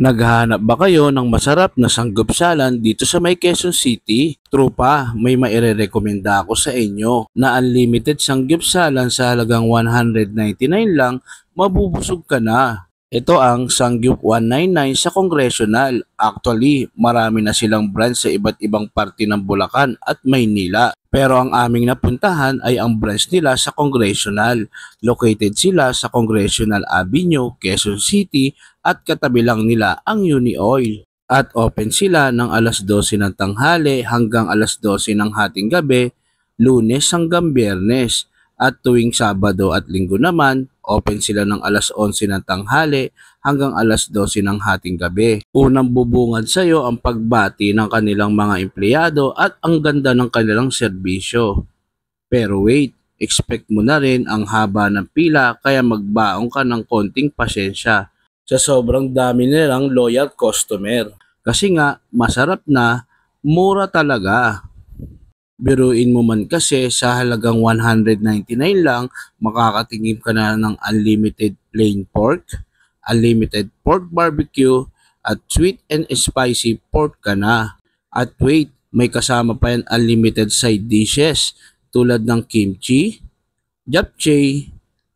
Naghahanap ba kayo ng masarap na sanggupsalan dito sa may Quezon City? Tropa, may mairerekomenda ako sa inyo na unlimited sanggupsalan sa halagang 199 lang, mabubusog ka na. Ito ang Sangyup 199 sa Congressional. Actually, marami na silang branch sa iba't ibang parte ng Bulacan at Maynila. Pero ang aming napuntahan ay ang branch nila sa Congressional. Located sila sa Congressional Avenue, Quezon City at katabi lang nila ang Uni Oil. At open sila ng alas 12 ng tanghali hanggang alas 12 ng hating gabi, Lunes hanggang Biyernes. At tuwing Sabado at Linggo naman, open sila ng alas 11 ng tanghali hanggang alas 12 ng hating gabi. Unang bubungad sa iyo ang pagbati ng kanilang mga empleyado at ang ganda ng kanilang serbisyo. Pero wait, expect mo na rin ang haba ng pila kaya magbaong ka ng konting pasensya sa sobrang dami nilang loyal customer. Kasi nga, masarap na, mura talaga. Biruin mo man kasi sa halagang 199 lang, makakatingin ka na ng unlimited plain pork, unlimited pork barbecue, at sweet and spicy pork ka na. At wait, may kasama pa yan unlimited side dishes tulad ng kimchi, japchae,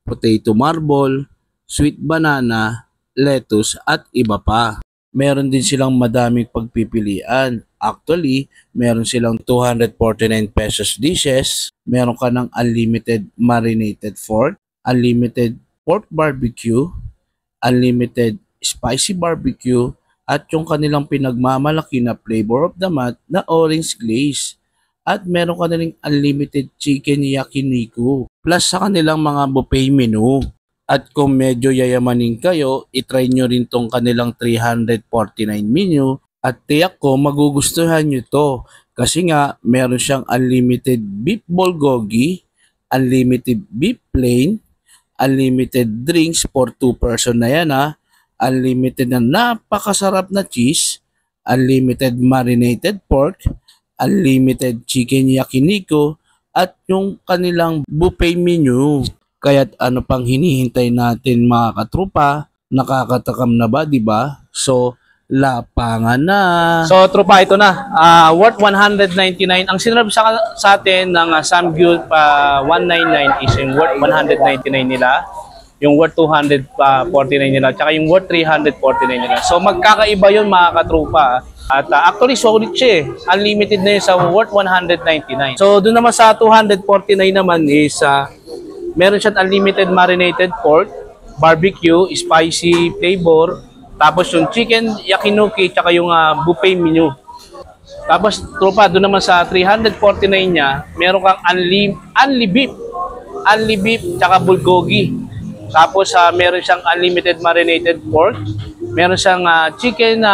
potato marble, sweet banana, lettuce at iba pa. Meron din silang madaming pagpipilian. Actually, meron silang 249 pesos dishes, meron ka ng unlimited marinated pork, unlimited pork barbecue, unlimited spicy barbecue, at yung kanilang pinagmamalaki na flavor of the month na orange glaze. At meron ka na ring unlimited chicken yakiniku, plus sa kanilang mga buffet menu. At kung medyo yayamanin kayo, itry nyo rin tong kanilang 349 menu. At tiyak ko magugustuhan nyo to kasi nga meron siyang unlimited beef bulgogi, unlimited beef plain, unlimited drinks for 2 person na yan unlimited na napakasarap na cheese, unlimited marinated pork, unlimited chicken yakiniku, at yung kanilang buffet menu. Kaya't ano pang hinihintay natin mga katrupa? Nakakatakam na ba, di ba? So, lapangan na. So, tropa, ito na. Worth 199. Ang sinarap sa atin ng Samgyup 199 is yung worth 199 nila. Yung worth 249 nila. Tsaka yung worth 349 nila. So, magkakaiba yun mga katropa. At actually, solid siya eh. Unlimited na yun sa worth 199. So, doon naman sa 249 naman is meron siyang unlimited marinated pork, barbecue, spicy flavor, tapos yung chicken yakiniku, tsaka yung buffet menu. Tapos tropa, doon naman sa 349 niya, meron kang unli beef, tsaka bulgogi. Tapos meron siyang unlimited marinated pork, meron siyang chicken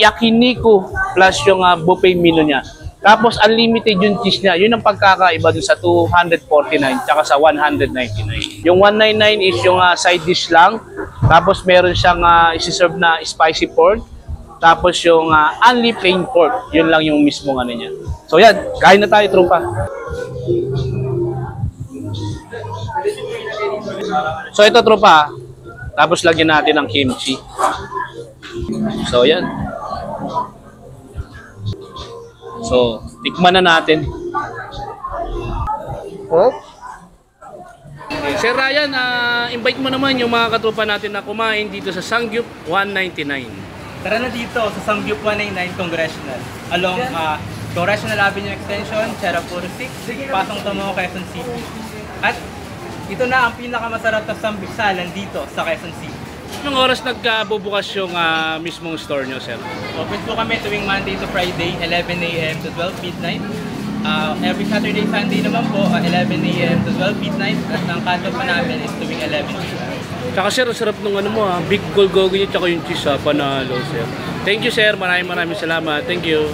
yakiniku, plus yung buffet menu niya. Tapos unlimited yung cheese niya. Yun ang pagkakaiba dun sa 249 tsaka sa 199. Yung 199 is yung side dish lang. Tapos meron siyang isi-serve na spicy pork. Tapos yung only plain pork. Yun lang yung mismong ano niya. So yan, kain na tayo, tropa. So ito, tropa. Tapos lagyan natin ng kimchi. So yan. So, tikman na natin. Oh. Sir Ryan, invite mo naman yung mga katropa natin na kumain dito sa Sangyup 199. Tara na dito sa Sangyup 199 Congressional. Along Congressional Avenue Extension, Sierra 46, Pasong Tamo, Quezon City. At ito na ang pinakamasarap na samgyeopsalan dito sa Quezon City. Anong oras nagbubukas yung mismong store nyo, sir? Open po kami tuwing Monday to Friday, 11 a.m. to 12 midnight. Every Saturday, Sunday naman po, 11 a.m. to 12 midnight. At ang cut-off pa namin is tuwing 11 p.m. Tsaka sir, sarap nung ano mo big bulgogi niya, tsaka yung cheese panalo, sir. Thank you, sir. Maraming salamat. Thank you.